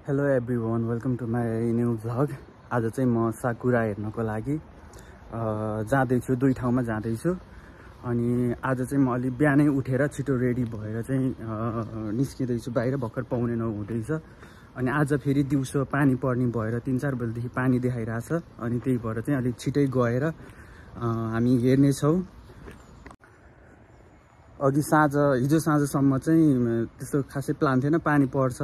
Hello everyone, welcome to my new vlog. आज चाहिँ म साकुरा हेर्नको लागि जाँदैछु, दुई ठाउँमा जाँदैछु। अनि आज चाहिँ म अलि बिहानै उठेर छिटो रेडी भएर चाहिँ निस्किँदैछु बाहिर। भर्खर पाउने नहुँदैछ। अनि आज फेरि दिउँसो पानी पर्ने भएर 3-4 बजेदेखि पानी देखाइरहेछ। अनि त्यही भएर चाहिँ अलिक छिटै गएर हामी हेर्नेछौँ। अघि हिजो साँझसम्म चाहिँ त्यस्तो खासै प्लान थिएन, पानी पर्छ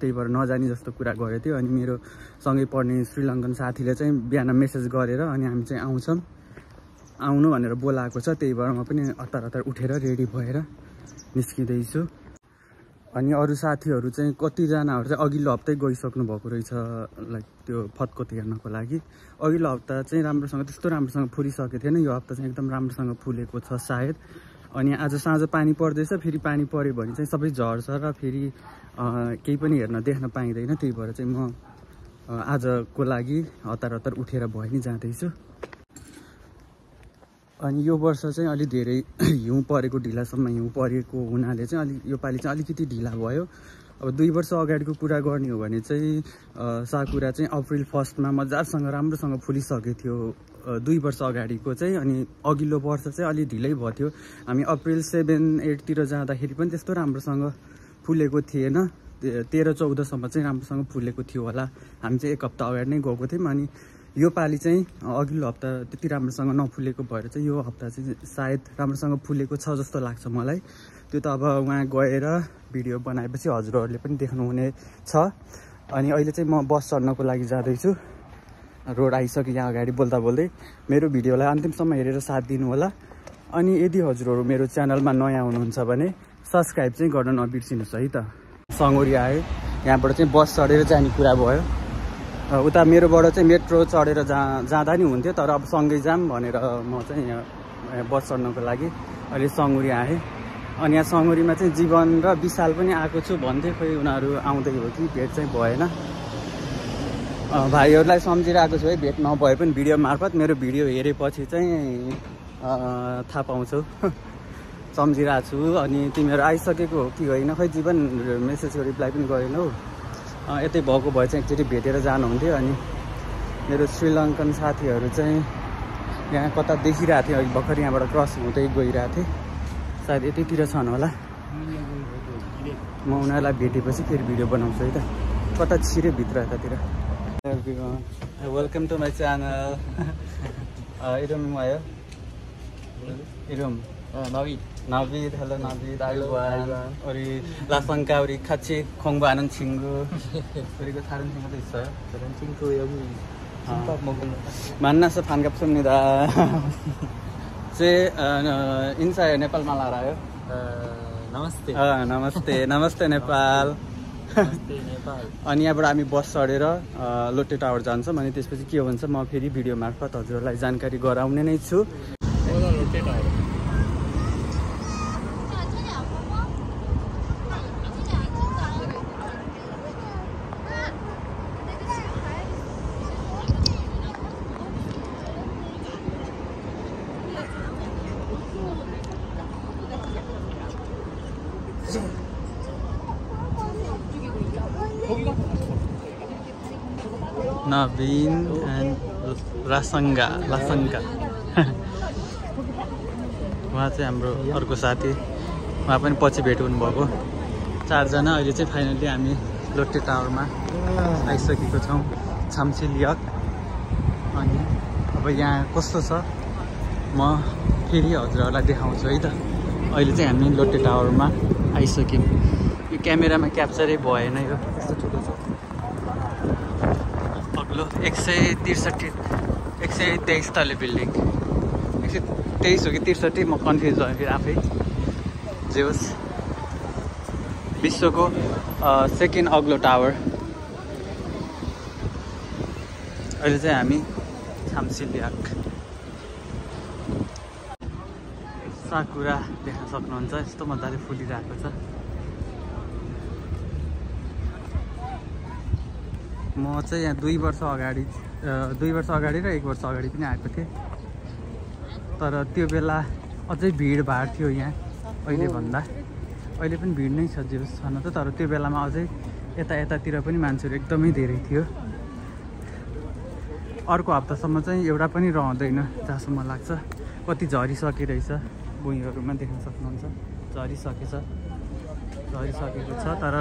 त्यही भएर नजाने जस्तो कुरा गरेको थियो। अनि मेरो सँगै पढ्ने श्रीलङ्कन साथीले चाहिँ बिहान मेसेज गरेर अनि हामी चाहिँ आउनु भनेर बोलाएको छ। त्यही भएर म पनि हतार उठेर रेडी भएर निस्किँदैछु। अनि अरू साथीहरू चाहिँ कतिजनाहरू चाहिँ अघिल्लो हप्तै गइसक्नु भएको रहेछ, लाइक त्यो फतकोत हेर्नको लागि। अघिल्लो हप्ता चाहिँ त्यस्तो राम्रोसँग फुलिसकेको थिएन, यो हप्ता चाहिँ एकदम राम्रोसँग फुलेको छ सायद। अनि आज साँझ पानी पर्दैछ, फेरि पानी पऱ्यो भने चाहिँ सबै झर्छ र फेरि केही पनि देख्न पाइँदैन। त्यही भएर चाहिँ म आजको लागि हतार उठेर भए नि जाँदैछु। अनि यो वर्ष चाहिँ अलि धेरै हिउँ परेको, ढिलासम्म हिउँ परेको हुनाले चाहिँ योपालि चाहिँ अलिकति ढिला भयो। अब 2 वर्ष अगाडिको कुरा गर्ने हो भने चाहिँ साकुरा चाहिँ अप्रिल 1 मजासँग राम्रोसँग फुलिसकेको थियो 2 वर्ष अगाडिको चाहिँ। अनि अघिल्लो वर्ष चाहिँ अलि ढिलै भयो थियो। हामी अप्रिल 7-8 तिर जाँदाखेरि पनि त्यस्तो राम्रोसँग फुलेको थिएन। 13-14 चाहिँ राम्रोसँग फुलेको थियो होला। हामी चाहिँ 1 हप्ता अगाडि नै गएको थियौँ। अनि यो पालि चाहिँ अघिल्लो हप्ता त्यति राम्रोसँग नफुलेको भएर चाहिँ यो हप्ता चाहिँ सायद राम्रोसँग फुलेको छ जस्तो लाग्छ मलाई। त्यो त अब उहाँ गएर भिडियो बनाएपछि हजुरहरूले पनि देख्नुहुने छ। अनि अहिले चाहिँ म बस चढ्नको लागि जाँदैछु। रोड आइसक्यो यहाँ अगाडि बोल्दा बोल्दै। मेरो भिडियोलाई अन्तिमसम्म हेरेर साथ दिनु होला। अनि यदि हजुरहरू मेरो च्यानलमा नयाँ हुनुहुन्छ भने सब्सक्राइब चाहिँ गर्न नबिर्सिनुहोस् है त। सङ्गोरी आयो, यहाँबाट चाहिँ बस चढेर जाने कुरा भयो। उता मेरोबाट चाहिँ मेट्रो चढेर जाँदा नि हुन्थ्यो, तर अब सँगै जाम भनेर म चाहिँ यहाँ बस चढ्नको लागि अहिले सङ्गोरी आएँ। अनि यहाँ सङ्गोरीमा चाहिँ जीवन र विशाल पनि आएको छु भन्थे, खोइ उनीहरू आउँदै हो कि भेट चाहिँ भएन। भाइहरूलाई सम्झिरहेको छु है, भेट नभए पनि भिडियो मार्फत। मेरो भिडियो हेरेपछि चाहिँ थाहा पाउँछौ सम्झिरहेको छु। अनि तिमीहरू आइसकेको हो कि होइन खै, जीवन मेसेजको रिप्लाई पनि गरेनौ। यतै भएको भए चाहिँ एकचोटि भेटेर जानुहुन्थ्यो। अनि मेरो श्रीलङ्कन साथीहरू चाहिँ यहाँ कता देखिरहेको थिएँ, अघि भर्खर यहाँबाट क्रस हुँदै गइरहेको थिएँ, सायद यतैतिर छन् होला। म उनीहरूलाई भेटेपछि फेरि भिडियो बनाउँछु है त। कता छिरे भित्र यतातिर। Welcome to my channel. Iram आयो, Iram Navid, hello Navid, Ayuan, ori lasangka ori kachi khongbanan chingu, ori ko tharan chingu isa, tharan chingu yagu, chinggap mogun. Mana sa phangap sumnida. Se inside Nepal malara yo. Namaste. Namaste Nepal. Namaste Nepal. अनि यहाँबाट हामी बस चढेर लोटे tower जान्छौँ। अनि त्यसपछि के हुन्छ म फेरि भिडियो मार्फत हजुरहरूलाई जानकारी गराउने नै छु। लोटे टावर Naveen and Lasanga उहाँ चाहिँ हाम्रो अर्को साथी, उहाँ पनि पछि भेट हुनुभएको। 4 जना। अहिले चाहिँ फाइनली हामी लोटे टावरमा आइसकेको छौँ, छाम्सिलियक। अनि अब यहाँ कस्तो छ म फेरि हजुरहरूलाई देखाउँछु है त। अहिले चाहिँ हामी लोटे टावरमा आइसक्यौँ। यो क्यामेरामा क्याप्चरै भएन, यो यस्तो ठुलो छ। अग्लो 123 तले बिल्डिङ, 123 हो कि 63, म कन्फ्युज भयो फेरि आफै। जे होस्, विश्वको 2nd अग्लो टावर। अहिले चाहिँ हामी छाम्सिलियक साकुरा देख्न सक्नुहुन्छ। यस्तो मजाले फुलिरहेको छ। म चाहिँ यहाँ 2 वर्ष अगाडि र 1 वर्ष अगाडि पनि आएको थिएँ, तर त्यो बेला अझै भिडभाड थियो यहाँ अहिले भन्दा। अहिले पनि भिड नै छ जे होस् छन त, तर त्यो बेलामा अझै यतातिर पनि मान्छेहरू एकदमै धेरै थियो। अर्को हप्तासम्म चाहिँ एउटा पनि रहँदैन जहाँसम्म लाग्छ। कति झरिसके रहेछ, भुइँहरूमा देख्न सक्नुहुन्छ झरिसकेको छ। तर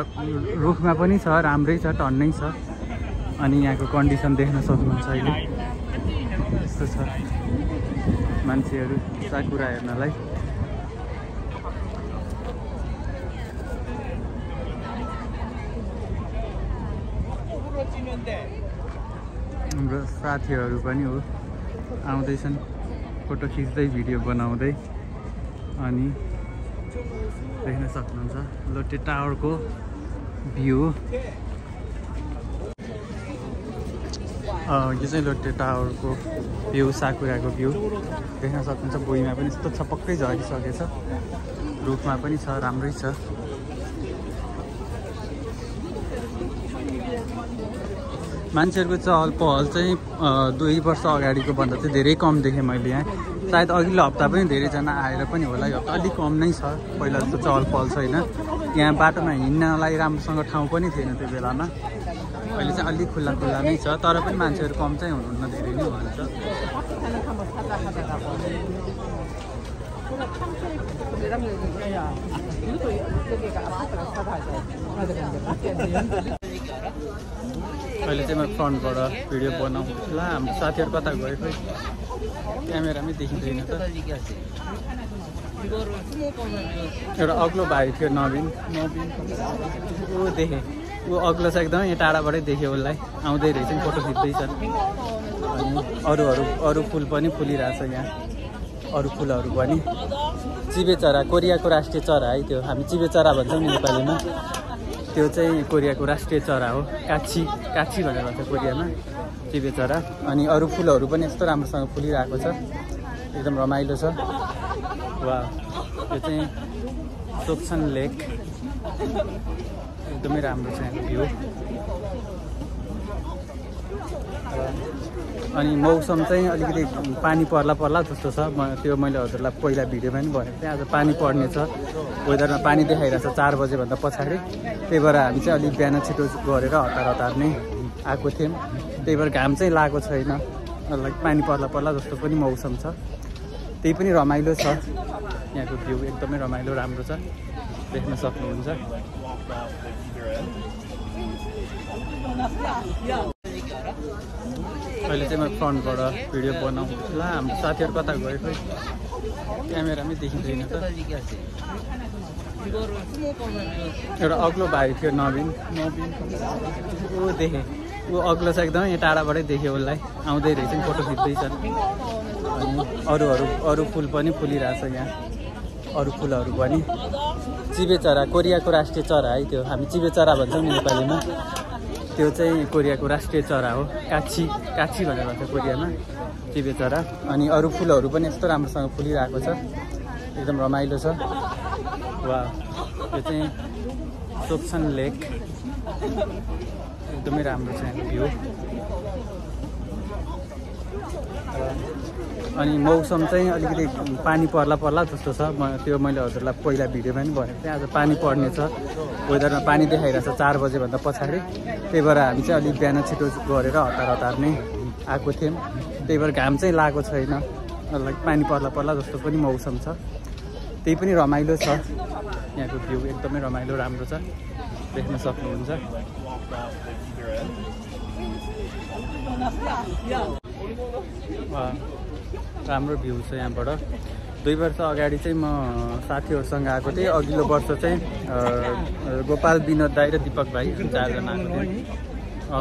रुखमा पनि छ, राम्रै छ, टन्नै छ। अनि यहाँको कन्डिसन देख्न सक्नुहुन्छ अहिले यस्तो छ। मान्छेहरू साकुरा हेर्नलाई हाम्रो साथीहरू पनि हो आउँदैछन्, फोटो खिच्दै भिडियो बनाउँदै। अनि देख्न सक्नुहुन्छ लोटे टावरको भ्यू। यो चाहिँ लोटे टावरको भ्यू, साकुराको भ्यू देख्न सक्नुहुन्छ। भुइँमा पनि यस्तो छ, पक्कै झरिसकेछ। रुखमा पनि छ, राम्रै छ। मान्छेहरूको चहल पहल चाहिँ 2 वर्ष अगाडिको भन्दा चाहिँ धेरै कम देखेँ मैले यहाँ। सायद अघिल्लो हप्ता पनि धेरैजना आएर पनि होला, यो हप्ता अलिक कम नै छ। पहिला जस्तो चहल पहल छैन। यहाँ बाटोमा हिँड्नलाई राम्रोसँग ठाउँ पनि थिएन त्यो बेलामा। अहिले चाहिँ अलिक खुल्ला नै छ, तर पनि मान्छेहरू कम चाहिँ हुनुहुन्न, धेरै नै हुनुहुन्छ। अहिले चाहिँ म फ्रन्टबाट भिडियो बनाउँछु। ला हाम्रो साथीहरू कता गयो खोइ, क्यामेरामै देखिँदैन त। एउटा अग्लो भाइ थियो, नवीन ऊ देखेँ, ऊ अग्लो छ एकदमै। यहाँ टाढाबाटै देख्यो उसलाई, आउँदै रहेछ, फोटो खिच्दैछन्। अनि अरू फुल पनि फुलिरहेछ यहाँ। अरू फुलहरू पनि चिबे चरा, कोरियाको राष्ट्रिय चरा है त्यो। हामी चिबे चरा भन्छौँ नि नेपालीमा। त्यो चाहिँ कोरियाको राष्ट्रिय चरा हो। काछी भनेर भन्छ कोरियामा, चिबे चरा। अनि अरू फुलहरू पनि यस्तो राम्रोसँग फुलिरहेको छ, एकदम रमाइलो छ। वा, यो चाहिँ सोक्सन लेक, एकदमै राम्रो छ यहाँको भ्यू। अनि मौसम चाहिँ अलिकति पानी पर्ला जस्तो छ। त्यो मैले हजुरलाई पहिला भिडियोमा पनि भनेको थिएँ। आज पानी पर्ने छ, वेदरमा पानी देखाइरहेछ 4 बजेभन्दा पछाडि। त्यही भएर हामी चाहिँ अलिक बिहान छिटो गरेर हतार नै आएको थियौँ। त्यही भएर घाम चाहिँ लागेको छैन, पानी पर्ला जस्तो पनि मौसम छ। त्यही पनि रमाइलो छ। यहाँको भ्यू एकदमै रमाइलो, राम्रो छ, देख्न सक्नुहुन्छ। अहिले चाहिँ म फ्रन्टबाट भिडियो बनाउँछु। ला हाम्रो साथीहरू कता गयो खोइ, क्यामेरामै देखिँदैन त। एउटा अग्लो भाइ थियो, नवीन ऊ देखेँ, ऊ अग्लो छ एकदमै। यहाँ टाढाबाटै देख्यो उसलाई, आउँदै रहेछ, फोटो खिच्दैछन्। अनि अरू फुल पनि फुलिरहेछ यहाँ। अरू फुलहरू पनि चिबे चरा, कोरियाको राष्ट्रिय चरा है त्यो। हामी चिबे चरा भन्छौँ नि नेपालीमा। त्यो चाहिँ कोरियाको राष्ट्रिय चरा हो। काछी भनेर भन्छ कोरियामा, चिबे चरा। अनि अरू फुलहरू पनि यस्तो राम्रोसँग फुलिरहेको छ, एकदम रमाइलो छ। वा, यो चाहिँ सोक्सन लेक, एकदमै राम्रो छ यहाँको भ्यू। अनि मौसम चाहिँ अलिकति पानी पर्ला जस्तो छ। त्यो मैले हजुरलाई पहिला भिडियोमा पनि भनेको थिएँ। आज पानी पर्ने छ, वेदरमा पानी देखाइरहेछ 4 बजेभन्दा पछाडि। त्यही भएर हामी चाहिँ अलिक बिहान छिटो गरेर हतार नै आएको थियौँ। त्यही भएर घाम चाहिँ लागेको छैन, पानी पर्ला जस्तो पनि मौसम छ। त्यही पनि रमाइलो छ। यहाँको भ्यू एकदमै रमाइलो, राम्रो छ, देख्न सक्नुहुन्छ। राम्रो भ्यू छ यहाँबाट। 2 वर्ष अगाडि चाहिँ म साथीहरूसँग आएको थिएँ। अघिल्लो वर्ष चाहिँ गोपाल, विनोद दाई र दीपक भाइ 4 जना आएको थिएँ।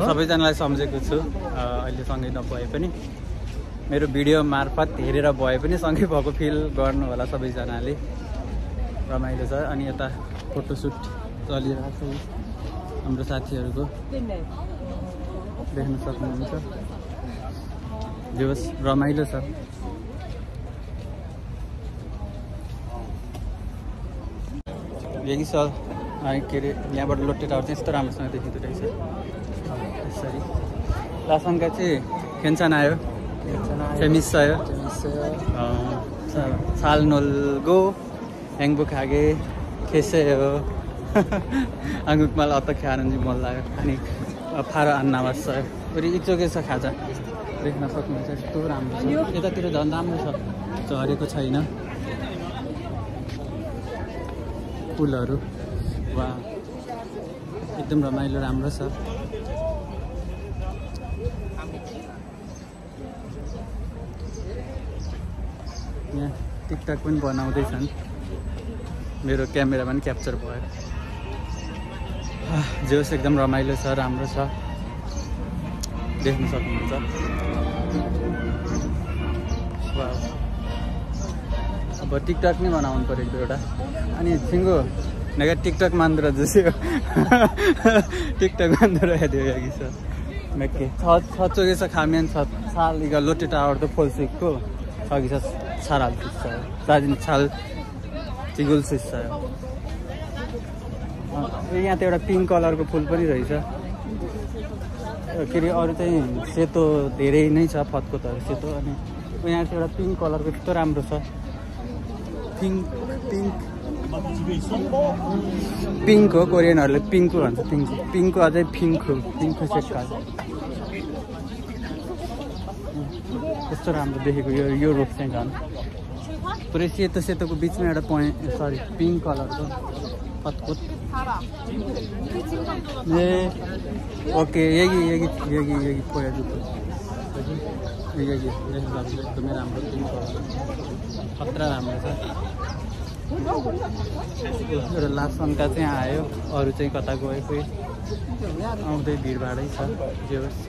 सबैजनालाई सम्झेको छु, अहिले सँगै नभए पनि। मेरो भिडियो मार्फत हेरेर भए पनि सँगै भएको फिल गर्नु होला सबैजनाले। रमाइलो छ। अनि यता फोटोसुट चलिरहेको छ हाम्रो साथीहरूको, देख्न सक्नुहुन्छ। दिवस रमाइलो छ। यही छ के अरे, यहाँबाट लोटे टावर चाहिँ यस्तो राम्रोसँग देखिँदो रहेछ। यसरी लासङका चाहिँ खेन्छान आयो, फेमिस आयो, साल नोलगो ह्याङ्बुक हागे खेसे हो। 한국말 어떻게 하는지 몰라요. 아니 바로 안 나왔어요. 우리 이쪽에서 가자. देख्न सक्नुहुन्छ यस्तो राम्रो छ यतातिर झन् राम्रो छ झरेको छैन फुलहरू वा एकदम रमाइलो राम्रो छ यहाँ टिकटक पनि बनाउँदैछन् मेरो क्यामेरामा पनि क्याप्चर भयो जे होस् एकदम रमाइलो छ राम्रो छ देख्न सक्नुहुन्छ अब टिकटक नै बनाउनु परेको एउटा अनि सिङ्गो 내가 틱톡 만들어주세요. 틱톡 만들어야 돼요 여기서 몇 개. 저쪽에서 가면 잘 이거 롯데타워도 볼 수 있고 저기서 잘 알 수 있어요. 사진 잘 찍을 수 있어요. यहाँ त एउटा पिङ्क कलरको फुल पनि रहेछ के अरे अरू चाहिँ सेतो धेरै नै छ फतकोतहरू सेतो अनि यहाँ चाहिँ एउटा पिङ्क कलरको यस्तो राम्रो छ पिङ्क हो कोरियनहरूले पिङ्क भन्छ पिङ्कको अझै पिङ्क सेक्का यस्तो राम्रो देखेको यो रोड चाहिँ झन् पुरै सेतोको बिचमा एउटा पोइन्ट सरी पिङ्क कलरको फतकोत ए ओके यही पोयाजुको यही एकदमै राम्रो पिङ्क कलर खतरा राम्रो छ एउटा लास्ट सन्का चाहिँ आयो अरू चाहिँ कता गयो कोही आउँदै भिडभाडै छ जे होस्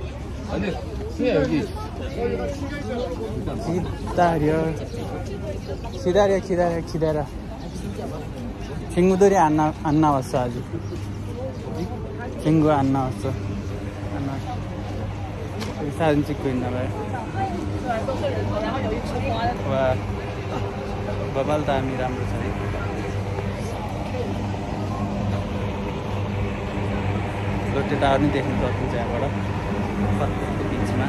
기다려 친구들이 안 나왔어 아직 친구 안 나왔어 사진 찍고 있나 봐요 와 बबाल दामी राम्रो छ है लोटे टावर नि देख्न सक्नुहुन्छ यहाँबाट फतकोतको बिचमा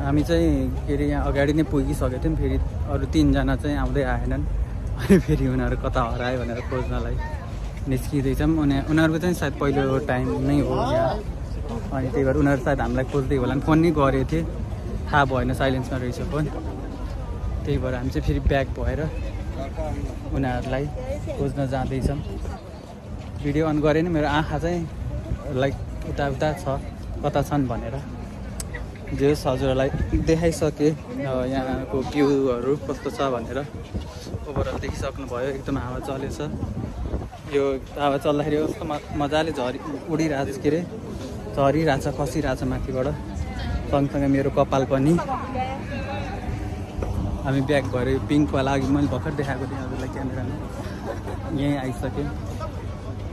हामी चाहिँ के अरे यहाँ अगाडि नै पुगिसकेको थियौँ फेरि अरू 3 जना चाहिँ आउँदै आएनन् अनि फेरि उनीहरू कता हरायो भनेर खोज्नलाई निस्किँदैछौँ उनीहरूको चाहिँ सायद पहिलो टाइम नै हो यहाँ अनि त्यही भएर उनीहरू सायद हामीलाई खोज्दै होला फोन नै गरेको थिएँ थाहा भएन साइलेन्समा रहेछ फोन त्यही भएर हामी चाहिँ फेरि ब्याक भएर उनीहरूलाई खोज्न जाँदैछौँ भिडियो अन गरेन मेरो आँखा चाहिँ लाइक उता छ कता छन् भनेर जे होस् हजुरहरूलाई देखाइसकेँ यहाँको भ्यूहरू कस्तो छ भनेर ओभरअल देखिसक्नुभयो एकदम हावा चलेछ यो हावा चल्दाखेरि कस्तो मजाले उडिरहेछ के अरे झरिरहेछ खसिरहेछ माथिबाट सँगसँगै मेरो कपाल पनि हामी ब्याक भएर पिङ्कवाला अघि मैले भर्खर देखाएको थिएँ हजुरलाई क्यामेरामा यहीँ आइसक्यो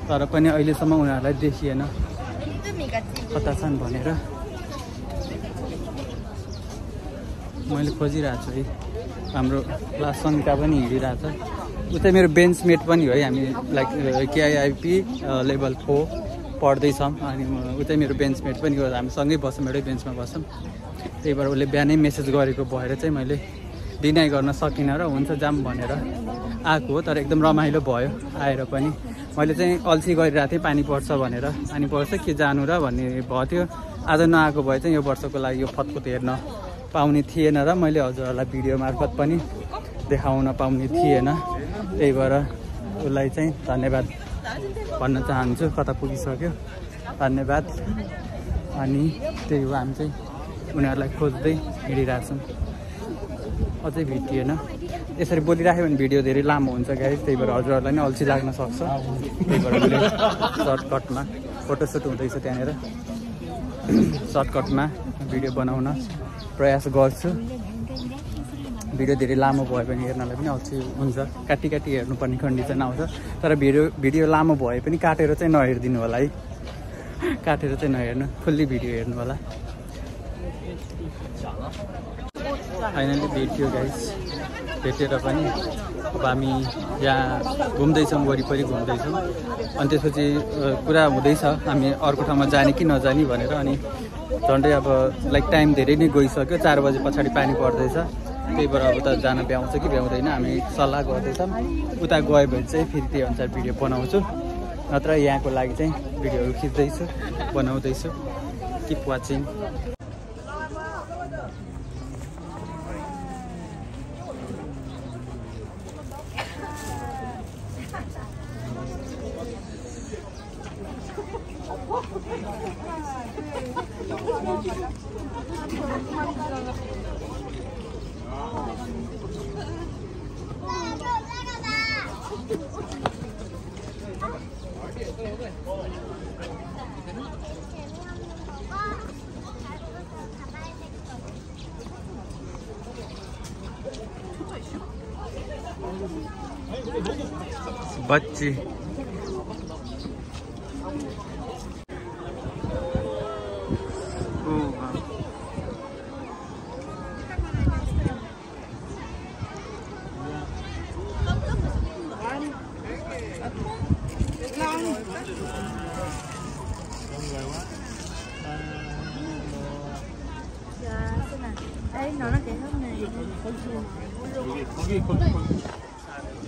तर पनि अहिलेसम्म उनीहरूलाई देखिएन कता छन् भनेर मैले खोजिरहेको छु है हाम्रो क्लास सन्का पनि हिँडिरहेछ उतै मेरो बेन्चमेट पनि हो है हामी लाइक केआइआइपी लेभल 4 पढ्दैछौँ अनि उतै मेरो बेन्चमेट पनि हो हामी सँगै बस्छौँ एउटै बेन्चमा बस्छौँ त्यही भएर उसले बिहानै मेसेज गरेको भएर चाहिँ मैले डिनाइ गर्न सकिनँ र हुन्छ जाम भनेर आएको हो तर एकदम रमाइलो भयो आएर पनि मैले चाहिँ अल्छी गरिरहेको थिएँ पानी पर्छ भनेर पानी पर्छ के जानु र भन्ने भयो थियो आज नआएको भए चाहिँ यो वर्षको लागि यो फतकोत हेर्न पाउने थिएन र मैले हजुरहरूलाई भिडियो मार्फत पनि देखाउन पाउने थिएन त्यही भएर उसलाई चाहिँ धन्यवाद भन्न चाहन्छु कता पुगिसक्यो धन्यवाद अनि त्यही हो हामी चाहिँ उनीहरूलाई खोज्दै हिँडिरहेछौँ अझै भेटिएन यसरी बोलिराख्यो भने भिडियो धेरै लामो हुन्छ गाइस त्यही भएर हजुरहरूलाई नै अल्छी लाग्न सक्छ त्यही भएर मैले सर्टकटमा फोटोसुट हुँदैछ त्यहाँनिर सर्टकटमा भिडियो बनाउन प्रयास गर्छु भिडियो धेरै लामो भयो भने हेर्नलाई पनि अल्छी हुन्छ, काटी काटी हेर्नुपर्ने कन्डिसन आउँछ। तर भिडियो लामो भए पनि काटेर चाहिँ नहेरिदिनु होला है, काटेर चाहिँ नहेर्नु, फुल्ली भिडियो हेर्नु होला। फाइनली भेट्यो गाइस, भेटेर पनि अब हामी यहाँ घुम्दैछौँ, वरिपरि घुम्दैछौँ। अनि त्यसपछि कुरा हुँदैछ हामी अर्को ठाउँमा जाने कि नजाने भनेर। अनि झन्डै अब लाइक टाइम धेरै नै गइसक्यो, 4 बजे पछाडि पानी पर्दैछ, त्यही भएर अब त जान भ्याउँछ कि भ्याउँदैन हामी सल्लाह गर्दैछौँ। उता गयो भने चाहिँ फेरि त्यही अनुसार भिडियो बनाउँछु, नत्र यहाँको लागि चाहिँ भिडियोहरू खिच्दैछु, बनाउँदैछु। Keep watching. बच्ची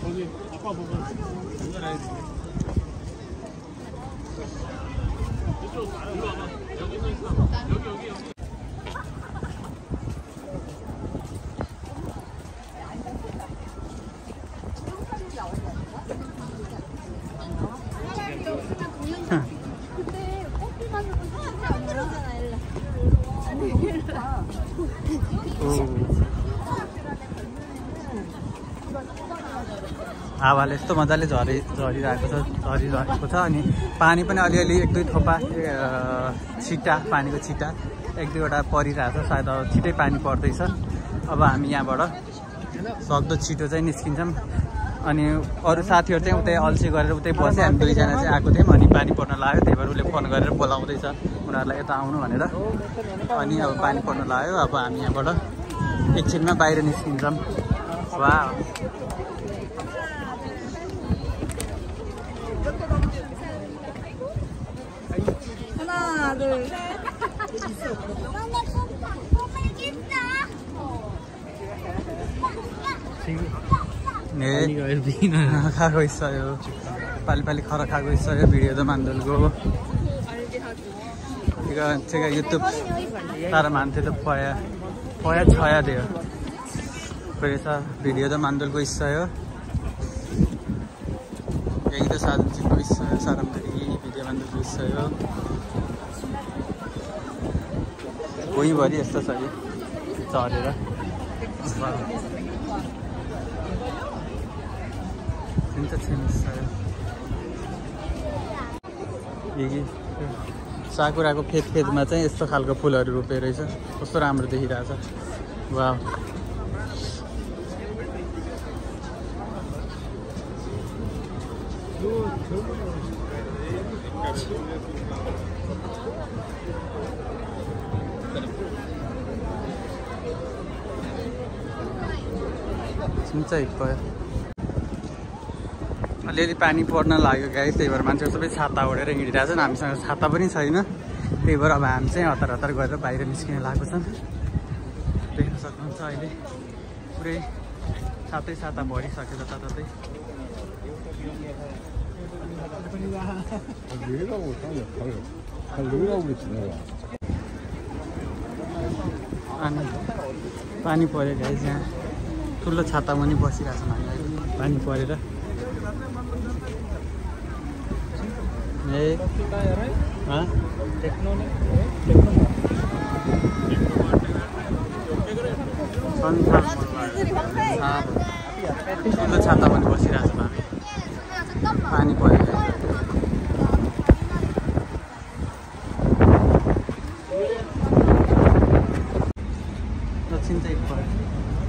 거기 아빠 보고 장난해야 돼. 이쪽 일로 와봐. 여기서 있어. 여기. 근데 커피 마시고 진짜 안 그러잖아, 일라. हावाले यस्तो मजाले झरिरहेको छ। अनि पानी पनि अलिअलि 1-2 थोपा छिटा, पानीको छिटा 1-2वटा परिरहेको छ। सायद अब छिटै पानी पर्दैछ। अब हामी यहाँबाट सक्दो छिटो चाहिँ निस्किन्छौँ। अनि अरू साथीहरू चाहिँ उतै अल्छी गरेर उतै बसे, हामी 2जना चाहिँ आएको थियौँ। अनि पानी पर्न लाग्यो, त्यही भएर उसले फोन गरेर बोलाउँदैछ उनीहरूलाई यता आउनु भनेर। अनि अब पानी पर्न लाग्यो, अब हामी यहाँबाट एकछिनमा बाहिर निस्किन्छौँ। वाह, 하나, 둘, 셋. खाएको 있어요. 빨리빨리 걸어가고 있어요. 비디오도 만들고. 이거 제가 유튜브 사람한테도 보여줘야 돼요. 그래서 비디오도 만들고 있어요. 여기도 사진 찍고 있어요. 사람들이 비디오 만들고 있어요. 고이버리 यस्तो छ यो झरेर। 진짜 재밌어요. यही साकुराको फेदमा चाहिँ यस्तो खालको फुलहरू रोपेको रहेछ, कस्तो राम्रो देखिरहेछ। वाह, 진짜 이뻐요. अलिअलि पानी पर्न लाग्यो गाइस, त्यही भएर मान्छेहरू सबै छाता ओढेर हिँडिरहेछन्। हामीसँग छाता पनि छैन, त्यही भएर अब हामी चाहिँ हतार हतार गरेर बाहिर निस्किन लागेको छन्। देख्न सक्नुहुन्छ अहिले पुरै छाता भरिसक्यो जताततै। अनि पानी पऱ्यो गाइस, यहाँ ठुलो छाता पनि बसिरहेको छन् हामी अहिले पानी परेर। ठुलो छाता पनि बसिरहेको छौँ हामी, पानी परेर। दक्षिण चाहिँ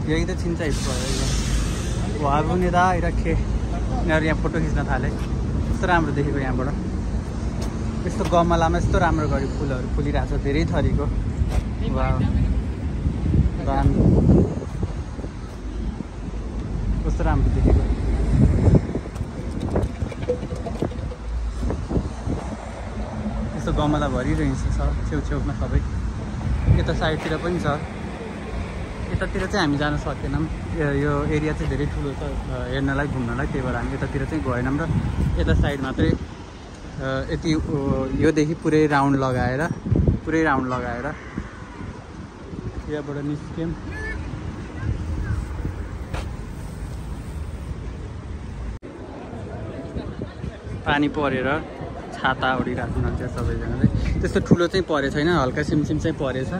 यही त छिन्छ भयो वाबुने दा आइराखे यिनीहरू यहाँ फोटो खिच्न थाले कस्तो राम्रो देखेको यहाँबाट यस्तो गमलामा यस्तो राम्रो गरी फुलहरू फुलिरहेछ धेरै थरीको दामी कस्तो राम्रो देखेको यस्तो गमला भरिरहेछ छेउछेउमा सबै यता साइडतिर पनि छ यतातिर चाहिँ हामी जान सकेनौँ यो एरिया चाहिँ धेरै ठुलो छ हेर्नलाई घुम्नलाई त्यही भएर हामी यतातिर चाहिँ गएनौँ र यता साइड मात्रै यति योदेखि पुरै राउन्ड लगाएर यहाँबाट निस्क्यौँ पानी परेर छाता ओढिरहेको हुनुहुन्छ सबैजनाले त्यस्तो ठुलो चाहिँ परेको छैन हल्का सिमसिम चाहिँ परेछ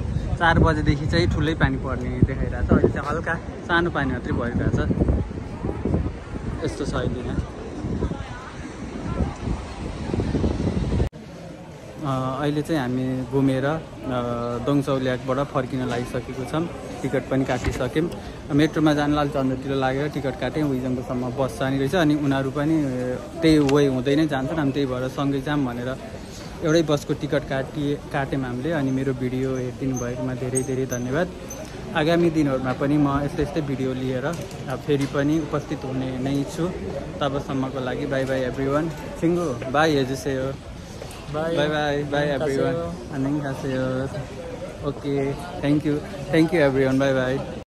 4 बजेदेखि चाहिँ ठुलै पानी पर्ने देखाइरहेछ अहिले चाहिँ हल्का सानो पानी मात्रै परिरहेछ यस्तो छ अहिले यहाँ अहिले चाहिँ हामी घुमेर दोङचौलियाबाट फर्किन लागिसकेको छौँ टिकट पनि काटिसक्यौँ मेट्रोमा जान लाल चन्द्रतिर लागेर टिकट काट्यौँ उइजङकोसम्म बस जाने रहेछ अनि उनीहरू पनि त्यही वे हुँदै नै जान्छन् अनि त्यही भएर सँगै जाऊँ भनेर एउटै बसको टिकट काट्यौँ हामीले अनि मेरो भिडियो हेरिदिनु भएकोमा धेरै धेरै धन्यवाद आगामी दिनहरूमा पनि म यस्तै भिडियो लिएर फेरि पनि उपस्थित हुने नै छु तबसम्मको लागि बाई बाई एभ्रिवान सिङ्गो by हेजिसेयो Bye everyone. Annyeonghaseyo. Okay. Thank you everyone. Bye.